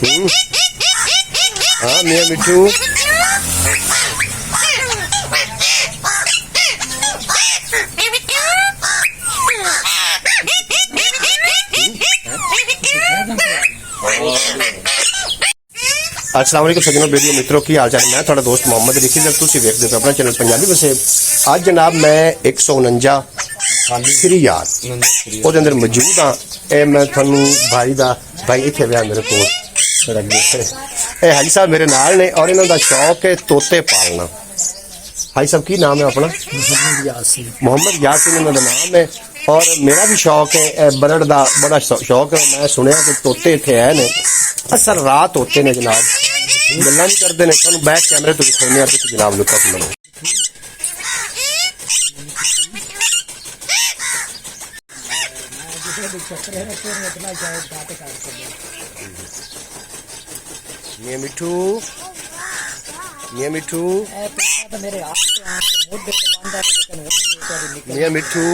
हाँ मियाँ मिठू। अस्सलाम वालेकुम सज्जनों, वीडियो मित्रों की हाल चाल। मैं थोड़ा दोस्त मोहम्मद रिकी जब तुम देखते हो अपना चैनल पंजाबी वसे। आज जनाब मैं 149 श्री यार ਉਹਦੇ अंदर मौजूद हाँ। ये मैं थानू भाई दा भाई इत्थे वे मेरे को हाजी साहब मेरे नाल ने और इन्हों का शौक है तोते पालना। हाजी साहब की नाम है अपना? मोहम्मद यासीन इन्हों का नाम है। और मेरा भी शौक है बर्ड का बड़ा शौक है। मैं सुनिया कि तोते इतने है ने असर रात होते ने जनाब, गल्लां भी करते हैं। तुहानू बैक कैमरे तो दिखाने जनाब लुत्फ मनो। मियाँ मिठू, मियाँ मिठू, मियाँ मिठू।